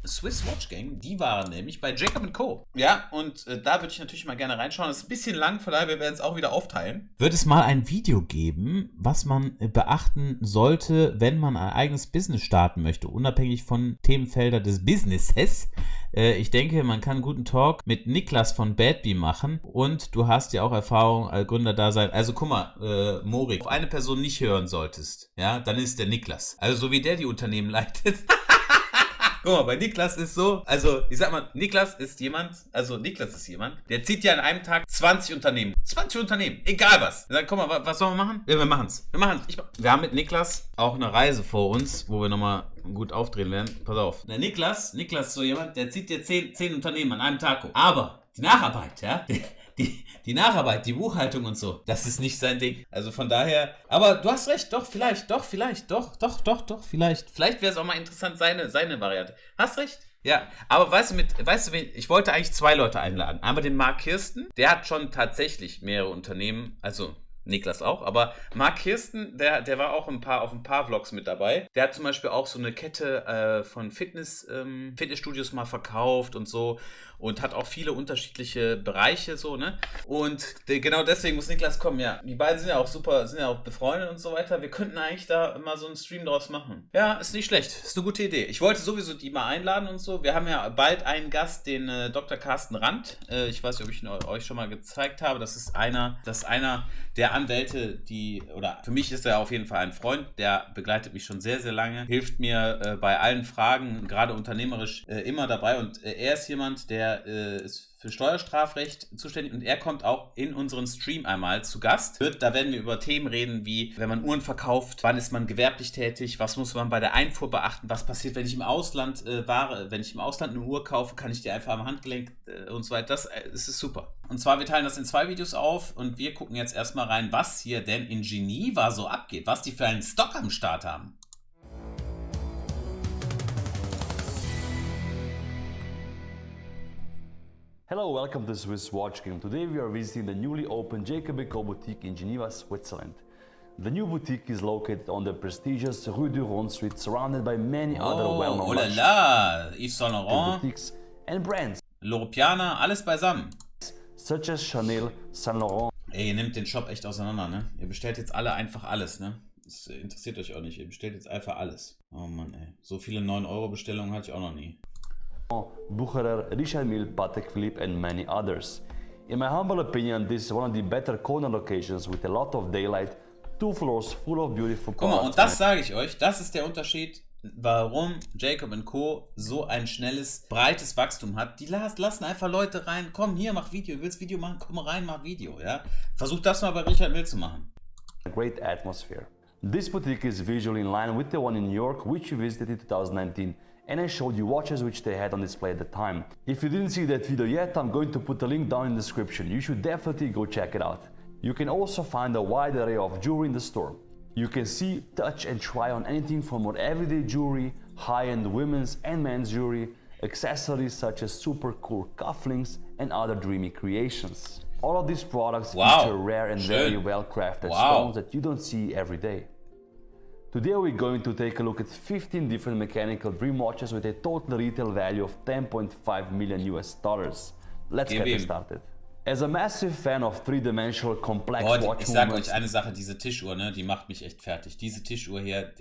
Swiss Watch Gang, die waren nämlich bei Jacob & Co. Ja, und da würde ich natürlich mal gerne reinschauen. Das ist ein bisschen lang, von daher wir werden es auch wieder aufteilen. Wird es mal ein Video geben, was man beachten sollte, wenn man ein eigenes Business starten möchte, unabhängig von Themenfelder des Businesses. Ich denke, man kann einen guten Talk mit Niklas von Badbee machen und du hast ja auch Erfahrung als Gründerdasein. Also guck mal, Morik, auf eine Person nicht hören solltest, ja, dann ist der Niklas. Also so wie der die Unternehmen leitet. Guck mal, bei Niklas ist so, also ich sag mal, Niklas ist jemand, der zieht ja an einem Tag 20 Unternehmen. 20 Unternehmen, egal was. Er sagt, guck mal, was sollen wir machen? Ja, wir machen's. Wir haben mit Niklas auch eine Reise vor uns, wo wir nochmal gut aufdrehen werden. Pass auf. Der Niklas ist so jemand, der zieht dir 10 Unternehmen an einem Tag hoch. Aber die Nacharbeit, ja, die Nacharbeit, die Buchhaltung und so, das ist nicht sein Ding. Also von daher, aber du hast recht, vielleicht. Vielleicht wäre es auch mal interessant, seine Variante. Hast recht. Ja, aber weißt du, ich wollte eigentlich 2 Leute einladen. Einmal den Marc Kirsten, der hat schon tatsächlich mehrere Unternehmen, also Niklas auch, aber Marc Kirsten, der war auch auf ein paar Vlogs mit dabei. Der hat zum Beispiel auch so eine Kette von Fitnessstudios mal verkauft und so und hat auch viele unterschiedliche Bereiche so, ne? Und genau deswegen muss Niklas kommen, ja. Die beiden sind ja auch super, sind ja auch befreundet und so weiter. Wir könnten eigentlich da mal so einen Stream draus machen. Ja, ist nicht schlecht. Ist eine gute Idee. Ich wollte sowieso die mal einladen und so. Wir haben ja bald einen Gast, den Dr. Carsten Randt. Ich weiß nicht, ob ich ihn euch schon mal gezeigt habe. Das ist einer der Anwälte, oder für mich ist er auf jeden Fall ein Freund, der begleitet mich schon sehr, sehr lange, hilft mir bei allen Fragen, gerade unternehmerisch, immer dabei und er ist jemand, der ist für Steuerstrafrecht zuständig und er kommt auch in unseren Stream einmal zu Gast. Da werden wir über Themen reden, wie wenn man Uhren verkauft, wann ist man gewerblich tätig, was muss man bei der Einfuhr beachten, was passiert, wenn ich im Ausland wenn ich im Ausland eine Uhr kaufe, kann ich die einfach am Handgelenk und so weiter. Das ist super. Und zwar, wir teilen das in 2 Videos auf und wir gucken jetzt erstmal rein, was hier denn in Geneva so abgeht, was die für einen Stock am Start haben. Hello, welcome to Swiss Watch Game. Today we are visiting the newly opened Jacob & Co boutique in Geneva, Switzerland. The new boutique is located on the prestigious Rue du Rhône street, surrounded by many other well-known Yves Saint Laurent, boutiques and brands. L'Europiana, alles beisammen. Such as Chanel, Saint Laurent. Ey, ihr nehmt den Shop echt auseinander, ne? Ihr bestellt jetzt alle einfach alles, ne? Das interessiert euch auch nicht. Ihr bestellt jetzt einfach alles. Oh Mann, ey. So viele 9-Euro-Bestellungen hatte ich auch noch nie. Bucherer, Richard Mille, Patek Philippe and many others. In my humble opinion, this is one of the better corner locations with a lot of daylight, 2 floors full of beautiful products. Guck mal, und das sage ich euch, das ist der Unterschied, warum Jacob & Co. so ein schnelles, breites Wachstum hat. Die lassen einfach Leute rein, komm hier, mach Video, willst Video machen, komm rein, mach Video, ja. Versuch das mal bei Richard Mille zu machen. A great atmosphere. This boutique is visually in line with the one in New York, which we visited in 2019. And I showed you watches which they had on display at the time. If you didn't see that video yet, I'm going to put a link down in the description. You should definitely go check it out. You can also find a wide array of jewelry in the store. You can see, touch and try on anything from more everyday jewelry, high-end women's and men's jewelry, accessories such as super cool cufflinks and other dreamy creations. All of these products feature rare and very well-crafted stones that you don't see every day. Today we're going to take a look at 15 different mechanical dream watches with a total retail value of $10.5 million US. Let's get started. As a massive fan of three-dimensional complex watch ich sag euch eine Sache, diese Tischuhr, ne, die macht mich echt fertig. Diese Tischuhr hier,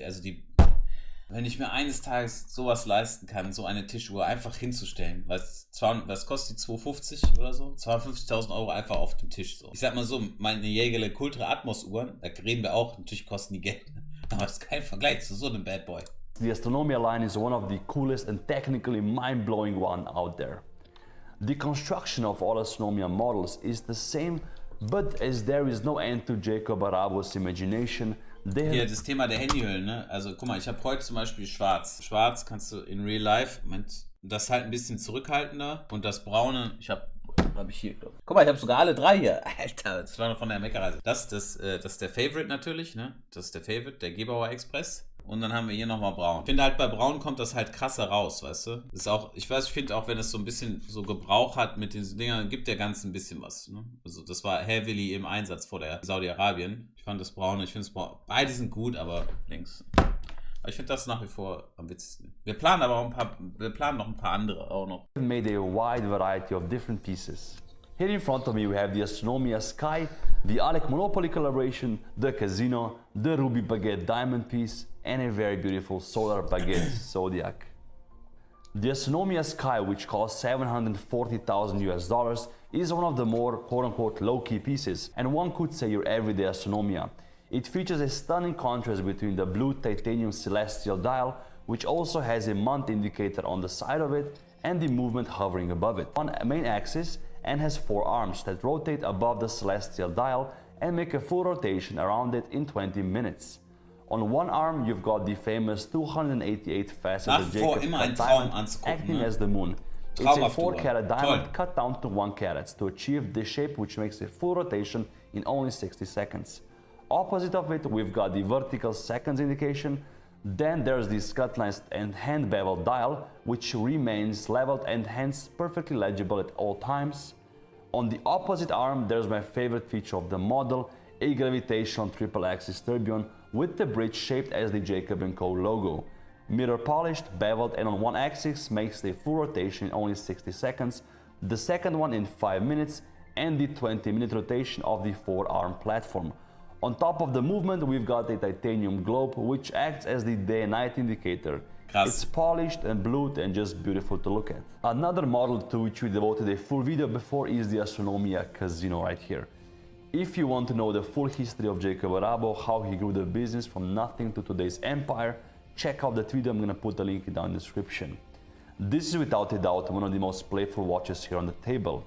wenn ich mir eines Tages sowas leisten kann, so eine Tischuhr einfach hinzustellen, was kostet die 250 oder so? 250.000 Euro einfach auf dem Tisch so. Ich sag mal so, meine Jägerle Kultre Atmos Uhren, da reden wir auch, natürlich kosten die Geld. Aber das ist kein Vergleich zu so einem Bad Boy. The Astronomia line is one of the coolest and technically mind-blowing one out there. The construction of all Astronomia models is the same, but as there is no end to Jacob Arabo's imagination, hier das Thema der Handyhüllen, ne? Also guck mal, ich habe heute zum Beispiel schwarz. Schwarz kannst du in Real Life, Moment, das ist halt ein bisschen zurückhaltender und das braune, hab ich hier. Guck mal, ich habe sogar alle 3 hier. Alter, das war noch von der Meckerreise. Das ist der Favorite natürlich, ne? Das ist der Favorite, der Gebauer Express. Und dann haben wir hier nochmal braun. Ich finde halt, bei braun kommt das halt krasser raus, weißt du? Das ist auch, ich finde auch, wenn es so ein bisschen so Gebrauch hat mit diesen Dingern, gibt der Ganze ein bisschen was, ne? Also das war heavily im Einsatz vor der Saudi-Arabien. Ich fand das braune, beide sind gut, aber links. Aber ich finde das nach wie vor am witzigsten. Wir planen aber auch noch ein paar andere auch noch. We've made a wide variety of different pieces. Here in front of me we have the Astronomia Sky, the Alec Monopoly collaboration, the Casino, the Ruby Baguette diamond piece, and a very beautiful solar Baguette Zodiac. The Astronomia Sky, which costs $740,000, is one of the more quote-unquote low-key pieces, and one could say your everyday Astronomia. It features a stunning contrast between the blue titanium celestial dial, which also has a month indicator on the side of it, and the movement hovering above it on a main axis, and has 4 arms that rotate above the celestial dial and make a full rotation around it in 20 minutes. On one arm you've got the famous 288 faceted Jacob cut diamond acting as the moon. It's a 4 carat diamond cut down to 1 carat to achieve the shape, which makes a full rotation in only 60 seconds. Opposite of it we've got the vertical seconds indication. Then there's the cut lines and hand bevel dial, which remains leveled and hence perfectly legible at all times. On the opposite arm there's my favorite feature of the model, a gravitational triple axis tourbillon with the bridge shaped as the Jacob & Co logo. Mirror polished, beveled, and on one axis makes the full rotation in only 60 seconds, the second one in 5 minutes, and the 20-minute rotation of the 4-arm platform. On top of the movement we've got a titanium globe which acts as the day and night indicator. Krass. It's polished and blued and just beautiful to look at. Another model to which we devoted a full video before is the Astronomia Casino right here. If you want to know the full history of Jacob Arabo, how he grew the business from nothing to today's empire, check out that video. I'm gonna put the link down in the description. This is without a doubt one of the most playful watches here on the table.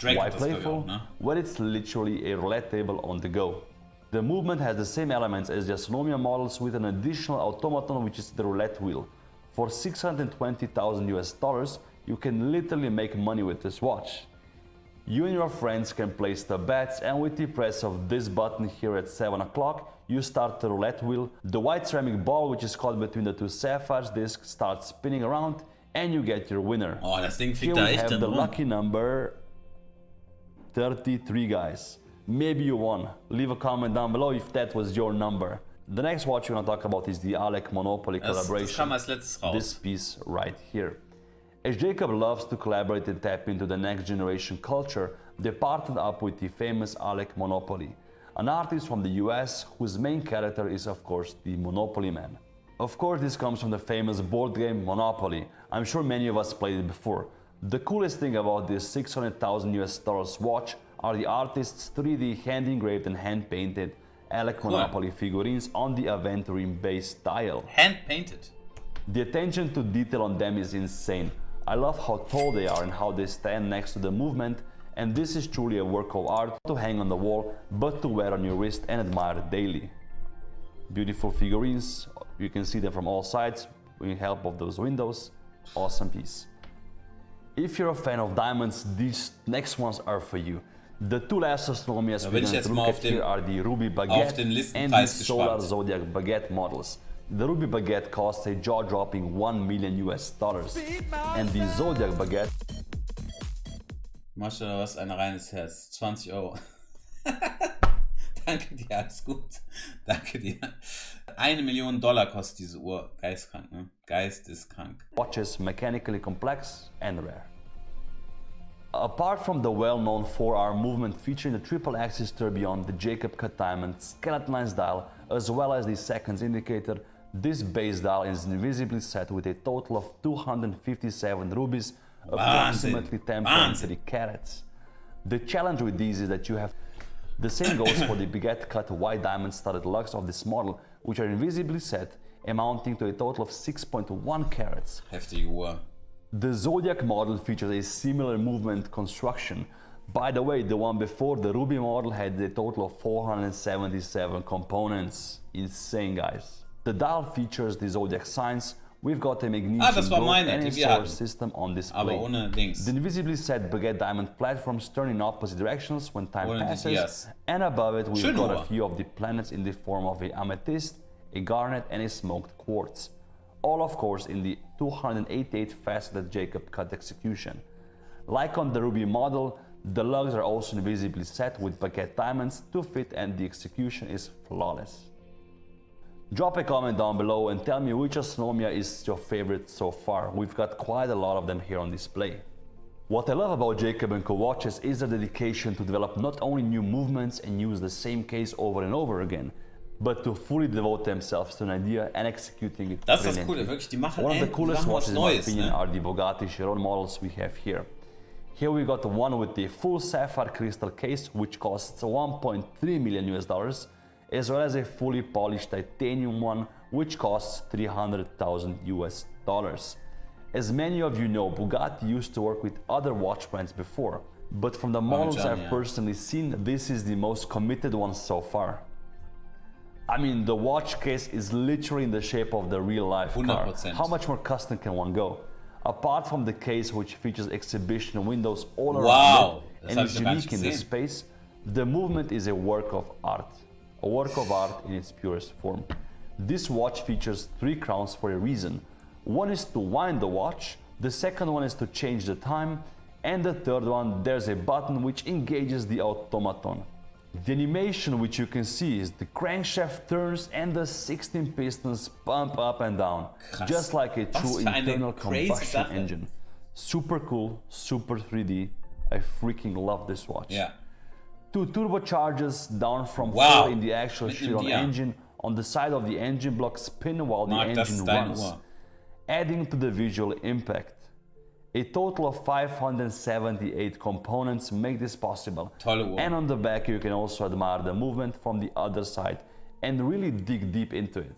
Why playful? Well, it's literally a roulette table on the go. The movement has the same elements as the Astronomia models with an additional automaton, which is the Roulette Wheel. For $620,000, you can literally make money with this watch. You and your friends can place the bets, and with the press of this button here at 7 o'clock, you start the roulette wheel. The white ceramic ball, which is caught between the 2 sapphires discs, starts spinning around, and you get your winner. Oh, das Ding Here fliegt da we echt have dann the rum. lucky number 33, guys. Maybe you won. Leave a comment down below if that was your number. The next watch we're gonna talk about is the Alec Monopoly collaboration. Das kam als letztes raus. This piece right here. As Jacob loves to collaborate and tap into the next generation culture, they partnered up with the famous Alec Monopoly, an artist from the US whose main character is of course the Monopoly Man. Of course this comes from the famous board game Monopoly. I'm sure many of us played it before. The coolest thing about this $600,000 watch are the artist's 3D hand engraved and hand painted Alec Monopoly figurines on the Aventurine base dial. Hand painted. The attention to detail on them is insane. I love how tall they are and how they stand next to the movement, and this is truly a work of art, not to hang on the wall, but to wear on your wrist and admire daily. Beautiful figurines, you can see them from all sides with the help of those windows. Awesome piece. If you're a fan of diamonds, these next ones are for you. The 2 last Astronomias we're going to look at here are the Ruby Baguette and the Solar Zodiac Baguette models. The Ruby Baguette costs a jaw-dropping $1 million, and the Zodiac Baguette... Machst du da was? Ein reines Herz. 20 Euro. Danke dir, alles gut. Danke dir. $1 Million kostet diese Uhr. Geistkrank, ne? Geisteskrank. Watches mechanically complex and rare. Apart from the well-known 4-arm movement featuring the triple axis tourbillon, the Jacob cut diamond, skeleton lines dial, as well as the seconds indicator, this base dial is invisibly set with a total of 257 rubies, approximately 10.3 carats. The challenge with these is that you have... The same goes for the Baguette cut white diamond studded lugs of this model, which are invisibly set, amounting to a total of 6.1 carats. Heftige Uhr. The Zodiac model features a similar movement construction. By the way, the one before, the Ruby model, had a total of 477 components. Insane, guys. The dial features the Zodiac signs. We've got a magnesium globe and a solar system on display. The invisibly set Baguette diamond platforms turn in opposite directions when time passes, and above it we've got a few of the planets in the form of a amethyst, a garnet, and a smoked quartz. All of course in the 288 faceted Jacob cut execution. Like on the Ruby model, the lugs are also invisibly set with Baguette diamonds to fit, and the execution is flawless. Drop a comment down below and tell me which Astronomia is your favorite so far. We've got quite a lot of them here on display. What I love about Jacob & Co watches is their dedication to develop not only new movements and use the same case over and over again, but to fully devote themselves to an idea and executing it Das ist das brilliantly. Coole, wirklich, die machen One of the coolest watches in my Neues, opinion ne? are the Bugatti Chiron models we have here. Here we got one with the full sapphire crystal case, which costs 1.3 million US dollars, as well as a fully polished titanium one, which costs 300,000 US dollars. As many of you know, Bugatti used to work with other watch brands before, but from the models I've personally seen, this is the most committed one so far. I mean, the watch case is literally in the shape of the real life car. 100%. How much more custom can one go? Apart from the case, which features exhibition windows all around Wow, it and is unique in the space, the movement is a work of art. A work of art in its purest form. This watch features 3 crowns for a reason. One is to wind the watch, the second one is to change the time, and the third one, there's a button which engages the automaton. The animation which you can see is the crankshaft turns and the 16 pistons pump up and down, Krass. just like a true internal combustion Sache. engine. Super cool, super 3D. I freaking love this watch. Ja. 2 turbochargers down from Wow. 4 in the actual Mitten im Chiron Dia. engine on the side of the engine block spin while Marc, the das engine ist deine runs, Uhr. adding to the visual impact. A total of 578 components make this possible. Tolle Uhr. And on the back you can also admire the movement from the other side and really dig deep into it.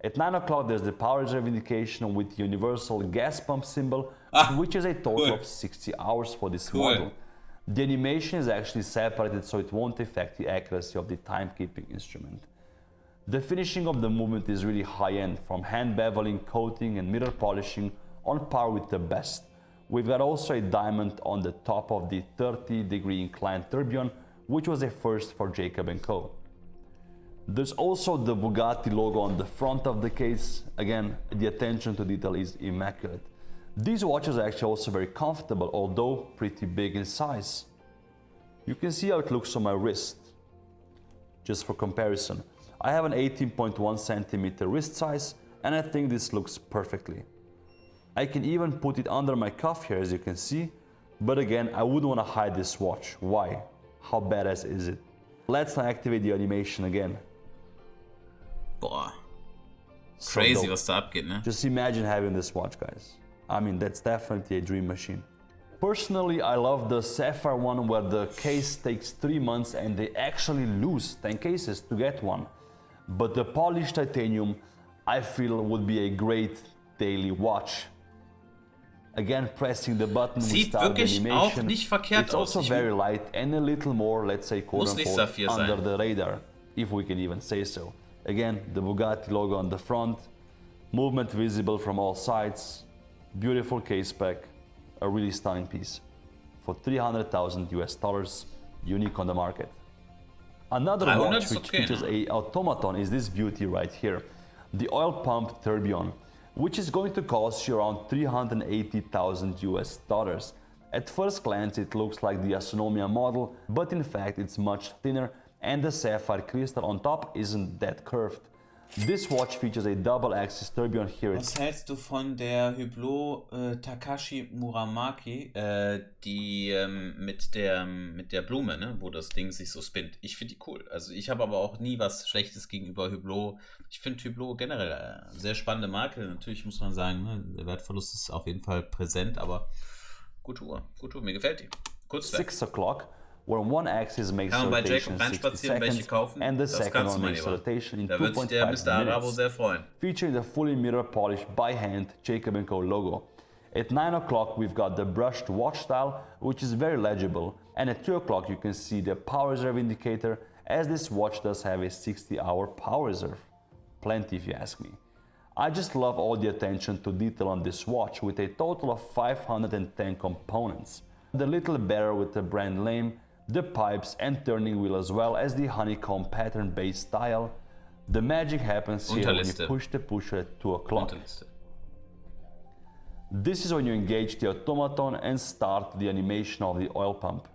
At 9 o'clock there's the power reserve indication with the universal gas pump symbol, which is a total cool. of 60 hours for this Cool. model. The animation is actually separated so it won't affect the accuracy of the timekeeping instrument. The finishing of the movement is really high-end, from hand beveling, coating and mirror polishing on par with the best. We've got also a diamond on the top of the 30-degree inclined tourbillon, which was a first for Jacob & Co. There's also the Bugatti logo on the front of the case. Again, the attention to detail is immaculate. These watches are actually also very comfortable, although pretty big in size. You can see how it looks on my wrist. Just for comparison, I have an 18.1 centimeter wrist size, and I think this looks perfectly. I can even put it under my cuff here, as you can see, but again, I wouldn't want to hide this watch. Why? How badass is it? Let's now activate the animation again. Boah. So Crazy, dope. was da abgeht, ne? Just imagine having this watch, guys. I mean, that's definitely a dream machine. Personally, I love the Sapphire one where the case takes 3 months and they actually lose 10 cases to get one. But the polished titanium, I feel, would be a great daily watch. Again, pressing the button will Sieht start the wirklich auch animation. nicht verkehrt It's also aus. very light and a little more, let's say, Muss nicht quote-unquote, Saphir under sein. the radar, if we can even say so. Again, the Bugatti logo on the front, movement visible from all sides, beautiful case pack, a really stunning piece. For 300,000 US dollars, unique on the market. Another 300 watch is which okay, features no? a automaton is this beauty right here, the oil pump tourbillon, which is going to cost you around 380,000 US dollars. At first glance it looks like the Astronomia model, but in fact it's much thinner and the sapphire crystal on top isn't that curved. This watch features a double-axis tourbillon here. Was hältst du von der Hublot Takashi Muramaki, die mit der Blume, ne, wo das Ding sich so spinnt? Ich finde die cool. Also ich habe aber auch nie was Schlechtes gegenüber Hublot. Ich finde Hublot generell eine sehr spannende Marke. Natürlich muss man sagen, ne, der Wertverlust ist auf jeden Fall präsent, aber gute Uhr, mir gefällt die. Kurzwerk. 6 o'clock, where one axis makes Kann man bei rotation Jacob in 60 reinspazieren, welche seconds kaufen? and the Das second kannst one du, mein makes Lieber. rotation in Da wird sich der 2.5 Mr. Arabo minutes. sehr freuen. Featuring the fully mirror polished by hand Jacob & Co logo. At 9 o'clock we've got the brushed watch style, which is very legible, and at 2 o'clock you can see the power reserve indicator, as this watch does have a 60-hour power reserve. Plenty if you ask me. I just love all the attention to detail on this watch with a total of 510 components. The little barrel with the brand name, the pipes and turning wheel, as well as the honeycomb pattern based dial. The magic happens here when you Unterliste. push the pusher at 2 o'clock. Unterliste. This is when you engage the automaton and start the animation of the oil pump.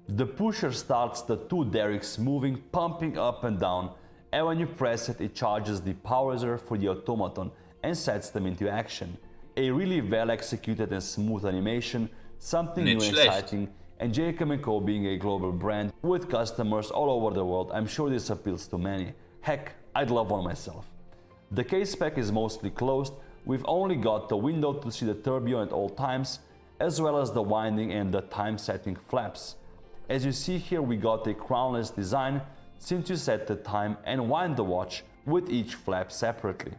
The pusher starts the 2 derricks moving, pumping up and down, And when you press it, it charges the power reserve for the automaton and sets them into action. A really well executed and smooth animation, something new and exciting, and Jacob & Co. being a global brand with customers all over the world, I'm sure this appeals to many. Heck, I'd love one myself. The case pack is mostly closed. We've only got the window to see the tourbillon at all times, as well as the winding and the time setting flaps. As you see here, we got a crownless design since you set the time and wind the watch with each flap separately.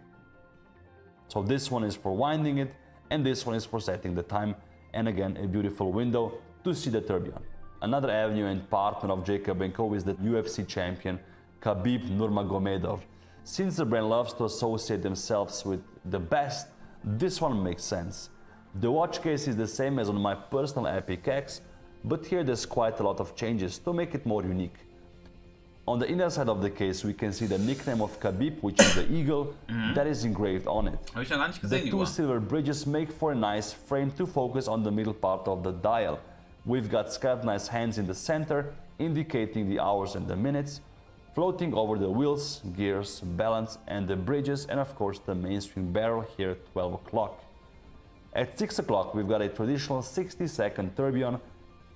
So this one is for winding it, and this one is for setting the time, and again a beautiful window to see the tourbillon. Another avenue and partner of Jacob & Co. is the UFC champion Khabib Nurmagomedov. Since the brand loves to associate themselves with the best, this one makes sense. The watch case is the same as on my personal Epic X, but here there's quite a lot of changes to make it more unique. On the inner side of the case, we can see the nickname of Khabib, which is the eagle, that is engraved on it. Habe ich noch gar nicht gesehen, The two silver bridges make for a nice frame to focus on the middle part of the dial. We've got scrutinized hands in the center, indicating the hours and the minutes, floating over the wheels, gears, balance, and the bridges, and of course the mainstream barrel here at 12 o'clock. At 6 o'clock, we've got a traditional 60-second tourbillon,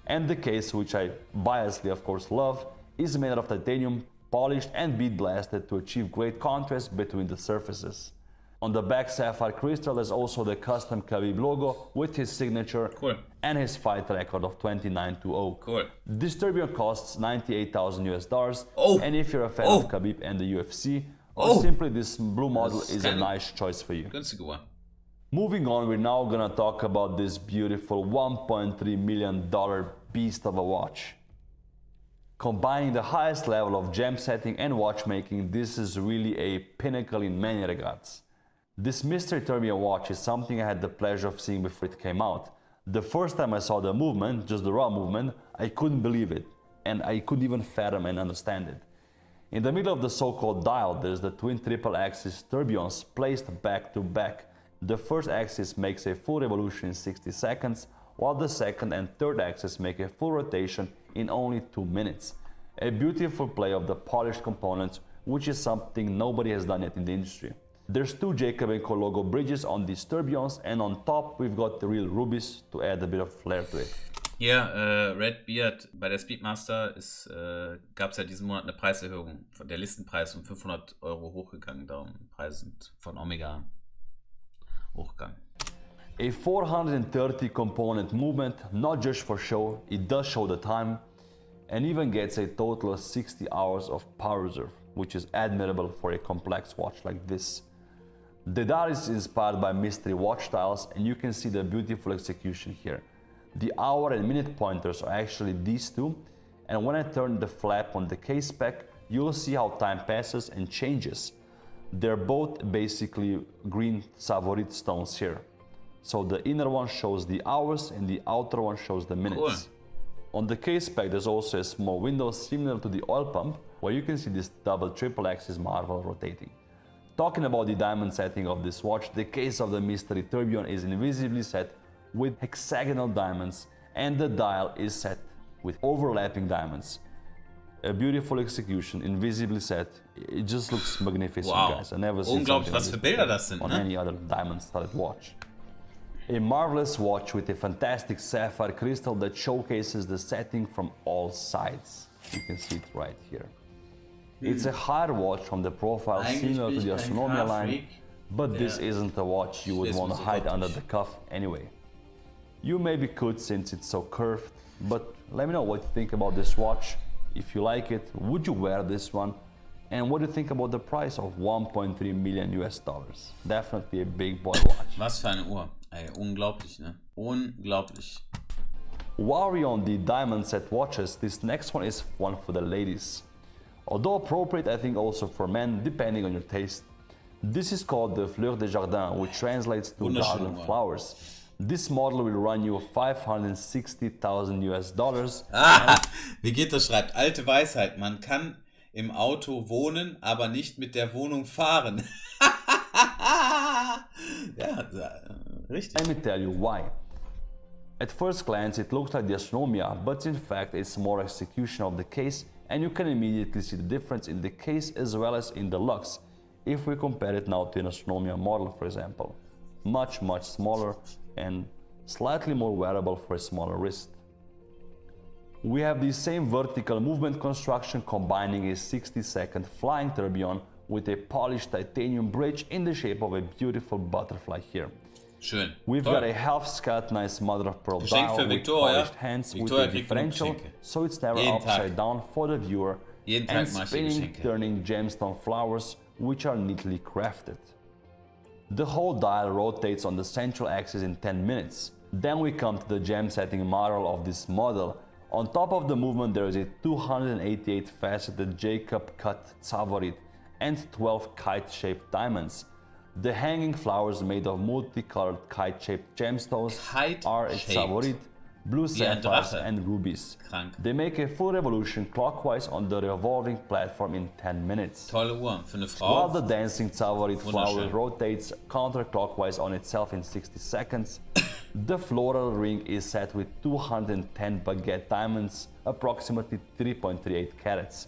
and the case, which I biasly of course love, is made out of titanium, polished and bead blasted to achieve great contrast between the surfaces. On the back sapphire crystal is also the custom Khabib logo with his signature and his fight record of 29-0. Cool. This tourbillon costs $98,000 and if you're a fan of Khabib and the UFC, or simply this blue model is a nice choice for you. Moving on, we're now gonna talk about this beautiful $1.3 million beast of a watch. Combining the highest level of gem setting and watchmaking, this is really a pinnacle in many regards. This mystery tourbillon watch is something I had the pleasure of seeing before it came out. The first time I saw the movement, just the raw movement, I couldn't believe it, and I couldn't even fathom and understand it. In the middle of the so-called dial, there's the twin triple axis tourbillons placed back to back. The first axis makes a full revolution in 60 seconds, while the second and third axis make a full rotation in only 2 minutes. A beautiful play of the polished components, which is something nobody has done yet in the industry. There's two Jacob & Co. logo bridges on these tourbillons, and on top we've got the real rubies to add a bit of flair to it. Hier, Red Beard, bei der Speedmaster gab es ja diesen Monat eine Preiserhöhung. Der Listenpreis um 500 € hochgegangen, darum Preise sind von Omega hochgegangen. A 430 component movement, not just for show, it does show the time, and even gets a total of 60 hours of power reserve, which is admirable for a complex watch like this. The dial is inspired by mystery watch styles, and you can see the beautiful execution here. The hour and minute pointers are actually these two, and when I turn the flap on the case pack, you'll see how time passes and changes. They're both basically green Savorit stones here. So the inner one shows the hours and the outer one shows the minutes. Cool. On the case pack, there's also a small window similar to the oil pump, where you can see this double triple axis marvel rotating. Talking about the diamond setting of this watch, the case of the mystery tourbillon is invisibly set with hexagonal diamonds, and the dial is set with overlapping diamonds. A beautiful execution, invisibly set. It just looks magnificent, guys. I never seen something was für Bilder das sind, on any other diamond-studded watch. A marvelous watch with a fantastic sapphire crystal that showcases the setting from all sides. You can see it right here. It's a higher watch from the profile similar to the Astronomia line, but this isn't a watch you would want to hide under the cuff anyway. You maybe could since it's so curved, but let me know what you think about this watch. If you like it, would you wear this one? And what do you think about the price of $1.3 million US? Definitely a big boy watch. Was für eine Uhr. Ey, unglaublich, ne? Unglaublich. While we're on the diamond set watches, this next one is one for the ladies. Although appropriate, I think also for men, depending on your taste. This is called the Fleur de Jardin, which translates to garden flowers. This model will run you $560,000 US. Wie geht das? Schreibt alte Weisheit. Man kann im Auto wohnen, aber nicht mit der Wohnung fahren. Ja, richtig. Let me tell you why. At first glance, it looks like the Astronomia, but in fact, it's more execution of the case and you can immediately see the difference in the case as well as in the lugs if we compare it now to an Astronomia model, for example. Much smaller and slightly more wearable for a smaller wrist. We have the same vertical movement construction, combining a 60-second flying tourbillon with a polished titanium bridge in the shape of a beautiful butterfly here. Schön. We've Toll. got a half-scaled mother of pearl Geschenk dial für with Victoria. polished hands Victoria with a kriegt genug differential, Geschenke. so it's never Jeden upside Tag. down for the viewer, Jeden and Tag mache ich spinning, Geschenke. turning gemstone flowers which are neatly crafted. The whole dial rotates on the central axis in 10 minutes. Then we come to the gem setting model of this model. On top of the movement there is a 288 faceted Jacob cut Zavarit and 12 kite-shaped diamonds. The hanging flowers made of multicolored kite-shaped gemstones are a Zavarit, blue sapphires and rubies. Krank. They make a full revolution clockwise on the revolving platform in 10 minutes. Tolle Uhr für eine While Frau. the dancing Zavarit flower Wunderschön. rotates counterclockwise on itself in 60 seconds, the floral ring is set with 210 Baguette diamonds, approximately 3.38 carats.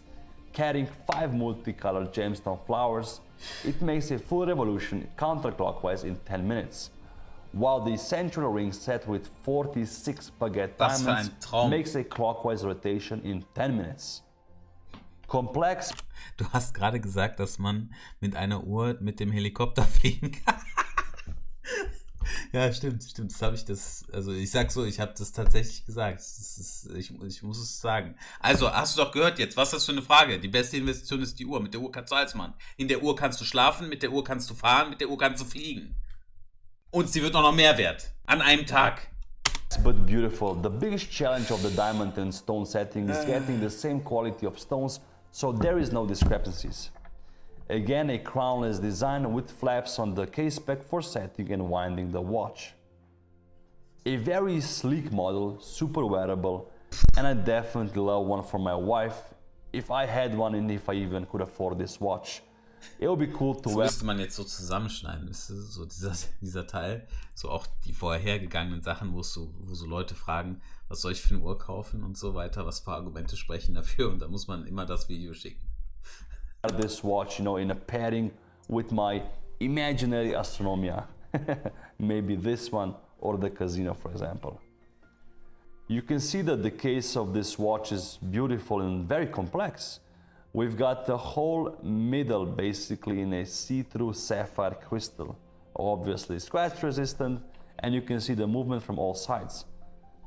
Carrying 5 multicolored gemstone flowers, it makes a full revolution counterclockwise in 10 minutes. While the central ring set with 46 Baguette Was für diamonds ein Traum. makes a clockwise rotation in 10 minutes. Complex. Du hast gerade gesagt, dass man mit einer Uhr mit dem Helikopter fliegen kann. Ja, stimmt. Das habe ich also ich sag so, ich habe das tatsächlich gesagt. Ich muss es sagen. Also, hast du doch gehört jetzt, was ist das für eine Frage? Die beste Investition ist die Uhr. Mit der Uhr kannst du alles machen. In der Uhr kannst du schlafen, mit der Uhr kannst du fahren, mit der Uhr kannst du fliegen. Und sie wird auch noch mehr wert. An einem Tag. But beautiful. The biggest challenge of the diamond and stone setting is getting the same quality of stones, so there is no discrepancies. Again, a crownless design with flaps on the case back for setting and winding the watch. A very sleek model, super wearable, and I definitely love one for my wife, if I had one and if I even could afford this watch. It would be cool to Das wear. müsste man jetzt so zusammenschneiden, weißt du? So dieser Teil, so auch die vorhergegangenen Sachen, wo so Leute fragen, was soll ich für eine Uhr kaufen und so weiter, was für Argumente sprechen dafür, und da muss man immer das Video schicken. This watch, you know, in a pairing with my imaginary Astronomia. Maybe this one or the Casino, for example. You can see that the case of this watch is beautiful and very complex. We've got the whole middle basically in a see-through sapphire crystal, obviously scratch resistant, and you can see the movement from all sides.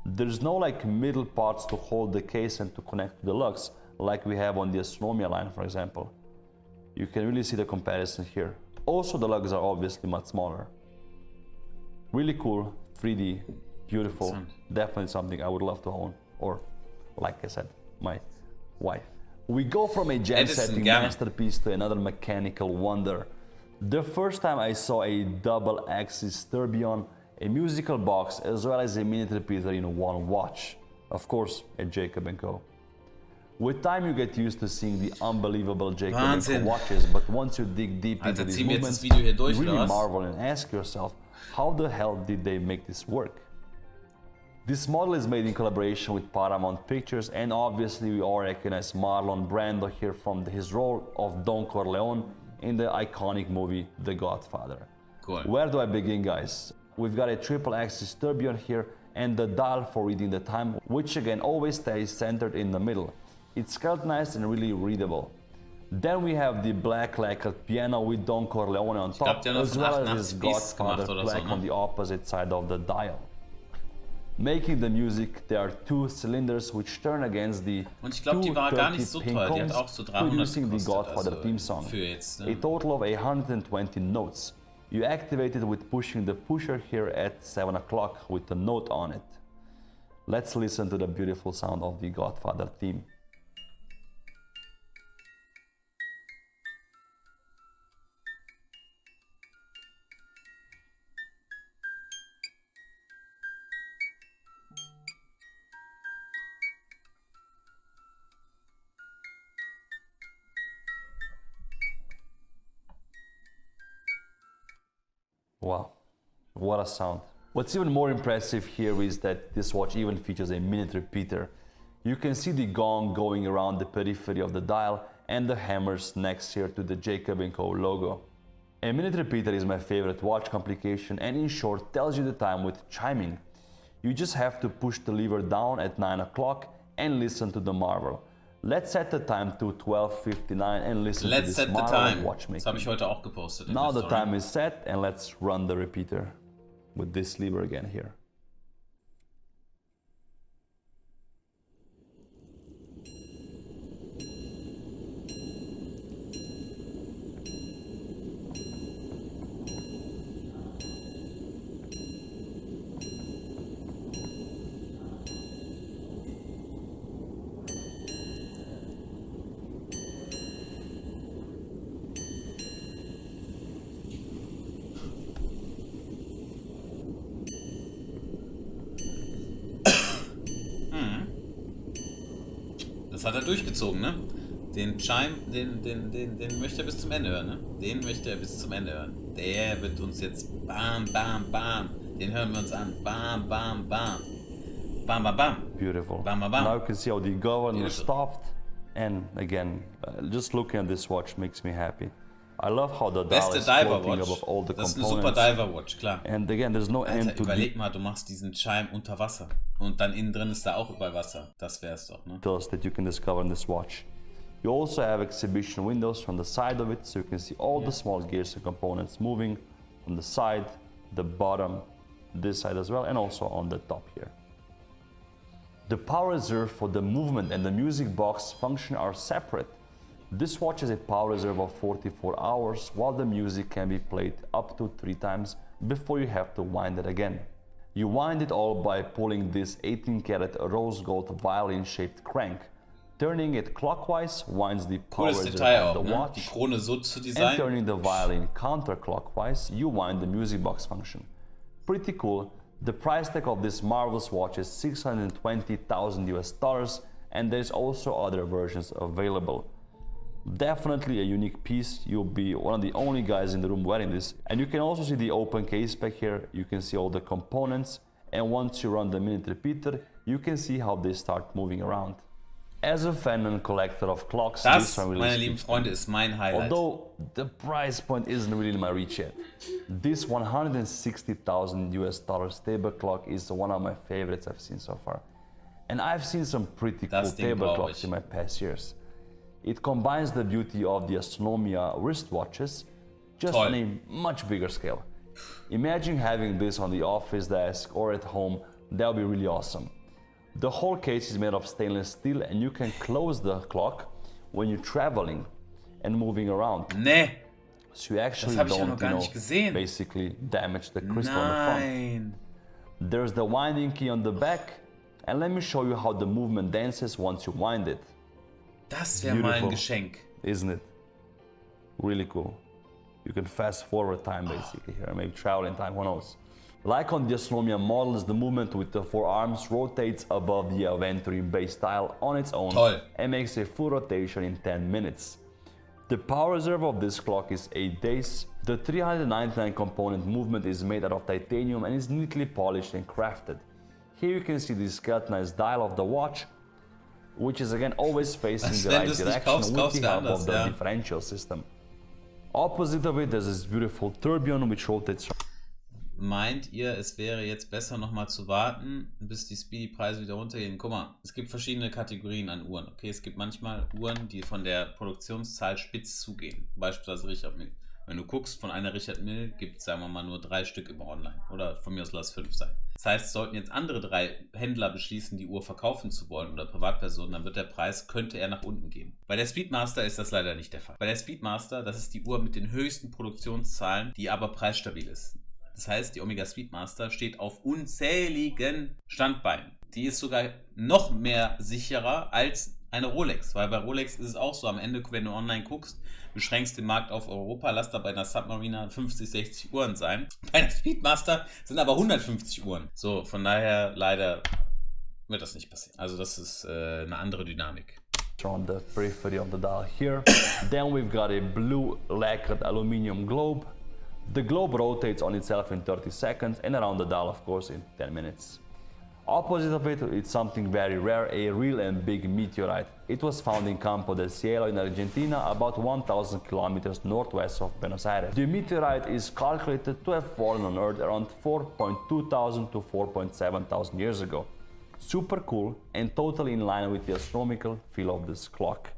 There's no like middle parts to hold the case and to connect to the lugs like we have on the Astronomia line, for example. You can really see the comparison here. Also, the lugs are obviously much smaller. Really cool, 3D, beautiful. Definitely something I would love to own, or like I said, my wife. We go from a gem setting masterpiece to another mechanical wonder. The first time I saw a double axis tourbillon, a musical box, as well as a minute repeater in one watch. Of course, a Jacob & Co. With time you get used to seeing the unbelievable Jacob & Co watches, but once you dig deep into these movements, you really marvel and ask yourself, how the hell did they make this work? This model is made in collaboration with Paramount Pictures, and obviously we all recognize Marlon Brando here from his role of Don Corleone in the iconic movie The Godfather. Cool. Where do I begin, guys? We've got a triple axis tourbillon here and the dial for reading the time, which again always stays centered in the middle. It's skeletonized and really readable. Then we have the black lacquered piano with Don Corleone on top, as well as his Godfather plaque on the opposite side of the dial. Making the music, there are 2 cylinders which turn against the 230 pin cones, producing the Godfather theme song. A total of 120 notes. You activate it with pushing the pusher here at 7 o'clock with a note on it. Let's listen to the beautiful sound of the Godfather theme. Wow, what a sound. What's even more impressive here is that this watch even features a minute repeater. You can see the gong going around the periphery of the dial and the hammers next here to the Jacob & Co logo. A minute repeater is my favorite watch complication and in short tells you the time with chiming. You just have to push the lever down at 9 o'clock and listen to the marvel. Let's set the time to 12:59 and listen to this marvel watchmaking. Das habe ich heute auch gepostet. Now the time is set and let's run the repeater with this lever again here. Das hat er durchgezogen, ne? Den Chime, den möchte er bis zum Ende hören, ne? Den möchte er bis zum Ende hören. Der wird uns jetzt bam, bam, bam. Den hören wir uns an. Bam, bam, bam. Bam, bam, bam. Beautiful. Bam, bam, bam. Now you can see how the governor stopped. And again, just looking at this watch makes me happy. I love how the dial is floating above all the components. Das ist eine super Diver Watch, klar. And again, there's no end to überleg mal, du machst diesen Chime unter Wasser. Und dann innen drin ist da auch über Wasser. Das wär's doch, ne? details that you can discover in this watch. You also have exhibition windows from the side of it, so you can see all the small gears and components moving on the side, the bottom, this side as well, and also on the top here. The power reserve for the movement and the music box function are separate. This watch has a power reserve of 44 hours, while the music can be played up to 3 times before you have to wind it again. You wind it all by pulling this 18-karat rose gold violin-shaped crank. Turning it clockwise winds the power reserve of the watch, die Krone so zu designen. and turning the violin counterclockwise, you wind the music box function. Pretty cool. The price tag of this marvelous watch is $620,000 US, and there's also other versions available. Definitely a unique piece. You'll be one of the only guys in the room wearing this. And you can also see the open case back here. You can see all the components, and once you run the minute repeater, you can see how they start moving around. As a fan and collector of clocks, das, meine lieben Freunde, ist mein Highlight. Although the price point isn't really in my reach yet. This $160,000 US table clock is one of my favorites I've seen so far. And I've seen some pretty cool table clocks in my past years. It combines the beauty of the Astronomia wristwatches, just on a much bigger scale. Imagine having this on the office desk or at home. That would be really awesome. The whole case is made of stainless steel, and you can close the clock when you're traveling and moving around. Nee. So you actually don't, basically damage the crystal on the front. There's the winding key on the back, and let me show you how the movement dances once you wind it. Das wäre mal ein Geschenk. Isn't it? Really cool. You can fast forward time basically here, maybe travel in time, who knows. Like on the Astronomia models, the movement with the 4 arms rotates above the Aventurine base dial on its own and makes a full rotation in 10 minutes. The power reserve of this clock is 8 days. The 399 component movement is made out of titanium and is neatly polished and crafted. Here you can see the skeletonized dial of the watch, which is again always facing the right direction with the help of the differential system. Opposite of it, there's this beautiful tourbillon which rotates. Meint ihr, es wäre jetzt besser nochmal zu warten, bis die Speedy-Preise wieder runtergehen? Guck mal, es gibt verschiedene Kategorien an Uhren. Okay, es gibt manchmal Uhren, die von der Produktionszahl spitz zugehen. Beispielsweise Richard Mille. Wenn du guckst, von einer Richard Mille gibt es, sagen wir mal, nur 3 Stück im Online. Oder von mir aus lass 5 sein. Das heißt, sollten jetzt andere 3 Händler beschließen, die Uhr verkaufen zu wollen oder Privatpersonen, dann wird der Preis, könnte er nach unten gehen. Bei der Speedmaster ist das leider nicht der Fall. Bei der Speedmaster, das ist die Uhr mit den höchsten Produktionszahlen, die aber preisstabil ist. Das heißt, die Omega Speedmaster steht auf unzähligen Standbeinen. Die ist sogar noch mehr sicherer als eine Rolex. Weil bei Rolex ist es auch so, am Ende, wenn du online guckst, beschränkst den Markt auf Europa, lass da bei einer Submariner 50, 60 Uhren sein. Bei der Speedmaster sind aber 150 Uhren. So, von daher leider wird das nicht passieren. Also das ist eine andere Dynamik. On the periphery of the dial here. Then we've got a blue lacquered aluminum globe. The globe rotates on itself in 30 seconds and around the dial, of course, in 10 minutes. Opposite of it, it's something very rare, a real and big meteorite. It was found in Campo del Cielo in Argentina, about 1,000 kilometers northwest of Buenos Aires. The meteorite is calculated to have fallen on Earth around 4.2 thousand to 4.7 thousand years ago. Super cool and totally in line with the astronomical feel of this clock.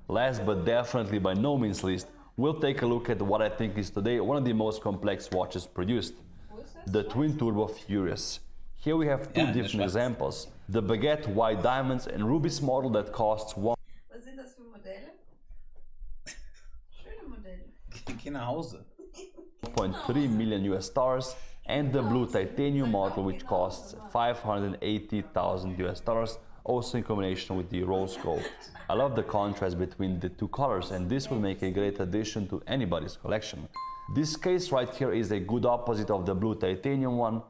Last but definitely by no means least, we'll take a look at what I think is today one of the most complex watches produced, the Twin Turbo Furious. Here we have two different examples, the Baguette white diamonds and rubies model that costs Was sind das für Modelle? Schöne Modelle. Geh nach Hause. 1.3 million US dollars, and the blue titanium model which costs 580,000 US dollars, also in combination with the rose gold. I love the contrast between the two colors, and this will make a great addition to anybody's collection. This case right here is a good opposite of the blue titanium one.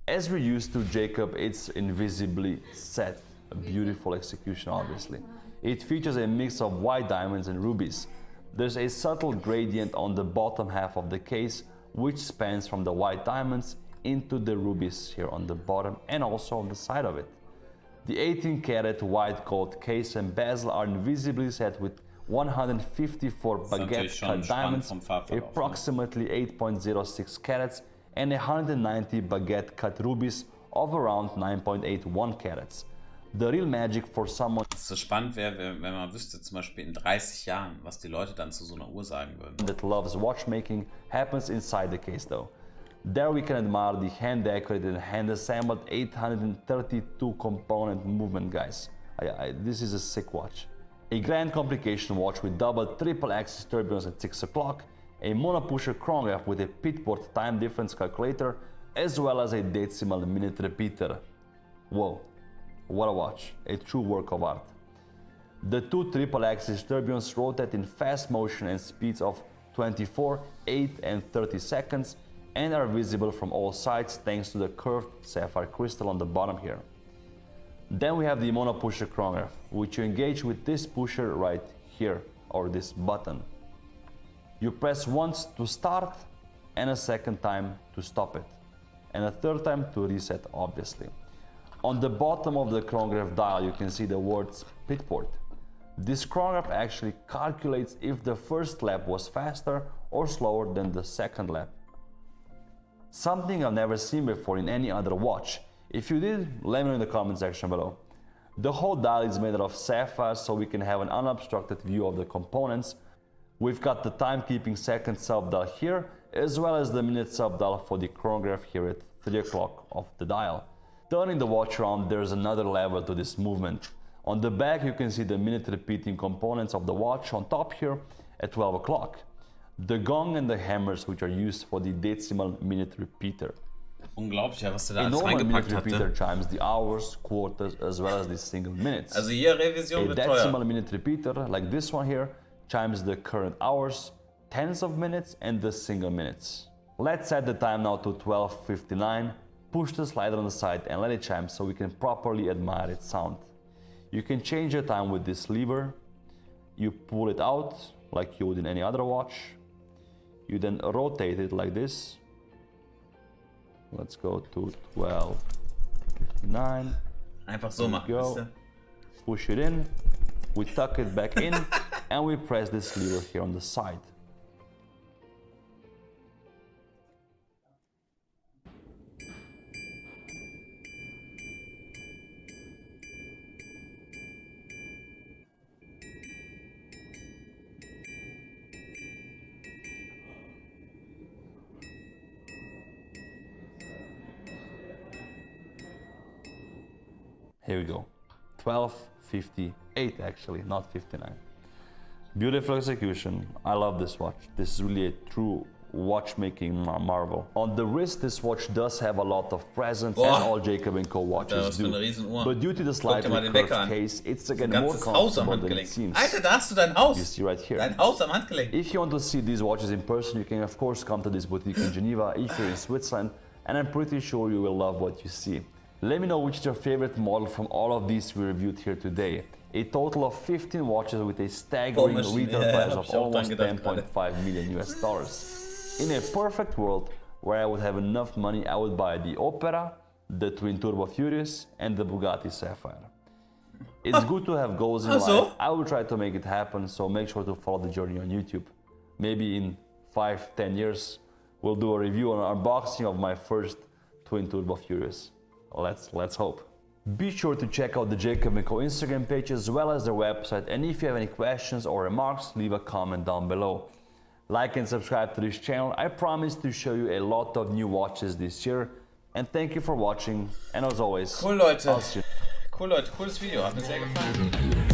As we're used to Jacob, it's invisibly set, a beautiful execution obviously. It features a mix of white diamonds and rubies. There's a subtle gradient on the bottom half of the case, which spans from the white diamonds into the rubies here on the bottom and also on the side of it. The 18-karat white gold case and bezel are invisibly set with 154 baguette cut diamonds, approximately 8.06 carats, and 190 baguette cut rubies of around 9.81 carats. The real magic for someone So spannend wäre, wenn man wüsste, zum Beispiel in 30 Jahren, was die Leute dann zu so einer Uhr sagen würden. that loves watchmaking happens inside the case though. There we can admire the hand-decorated and hand-assembled 832 component movement, guys. This is a sick watch. A grand complication watch with double triple axis tourbillons at 6 o'clock, a monopusher chronograph with a pitboard time difference calculator, as well as a decimal minute repeater. Whoa, what a watch, a true work of art. The two triple axis tourbillons rotate in fast motion and speeds of 24, 8 and 30 seconds and are visible from all sides thanks to the curved sapphire crystal on the bottom here. Then we have the monopusher chronograph, which you engage with this pusher right here, or this button. You press once to start and a second time to stop it, and a third time to reset obviously. On the bottom of the chronograph dial you can see the words pitport. This chronograph actually calculates if the first lap was faster or slower than the second lap. Something I've never seen before in any other watch. If you did, let me know in the comment section below. The whole dial is made out of sapphire so we can have an unobstructed view of the components. We've got the timekeeping second sub-dial here, as well as the minute sub-dial for the chronograph here at 3 o'clock of the dial. Turning the watch around, there's another level to this movement. On the back you can see the minute repeating components of the watch on top here at 12 o'clock. The gong and the hammers which are used for the decimal minute repeater. Unglaublich, ja, was der da A alles normal minute reingepackt repeater hatte. chimes the hours, quarters, as well as the single minutes. Also hier Revision A wird decimal teuer. minute repeater, like this one here, chimes the current hours, tens of minutes, and the single minutes. Let's set the time now to 12:59. Push the slider on the side and let it chime so we can properly admire its sound. You can change the time with this lever. You pull it out like you would in any other watch. You then rotate it like this. Let's go to 12:59. Einfach so machen, Go. wisst ihr? Push it in, we tuck it back in, and we press this lever here on the side. Here we go. 12:58 actually, not 59. Beautiful execution. I love this watch. This is really a true watchmaking marvel. On the wrist, this watch does have a lot of presence, Boah. and all Jacob & Co watches was für do. eine Riesenuhr. But due to the Guck dir slightly mal den curved Wecker an. case, it's again Ein more ganzes Haus am comfortable than it Handgelenk. seems. Alter, da hast du dein Haus. You see right here. Dein Haus am Handgelenk. If you want to see these watches in person, you can of course come to this boutique in Geneva if you're in Switzerland, and I'm pretty sure you will love what you see. Let me know which is your favorite model from all of these we reviewed here today. A total of 15 watches with a staggering Bohrmaschine, retail ja, price hab of ich auch dran almost gedacht 10.5 million US dollars. In a perfect world where I would have enough money, I would buy the Opera, the Twin Turbo Furious, and the Bugatti Sapphire. It's good to have goals in life. So? I will try to make it happen, so make sure to follow the journey on YouTube. Maybe in 5-10 years, we'll do a review on unboxing of my first Twin Turbo Furious. Let's hope. Be sure to check out the Jacob & Co Instagram page as well as their website, and if you have any questions or remarks, leave a comment down below. Like and subscribe to this channel. I promise to show you a lot of new watches this year. And thank you for watching. And as always, Cool, Leute. I'll see you. Cool, Leute. Cooles Video. Hat mir sehr gefallen.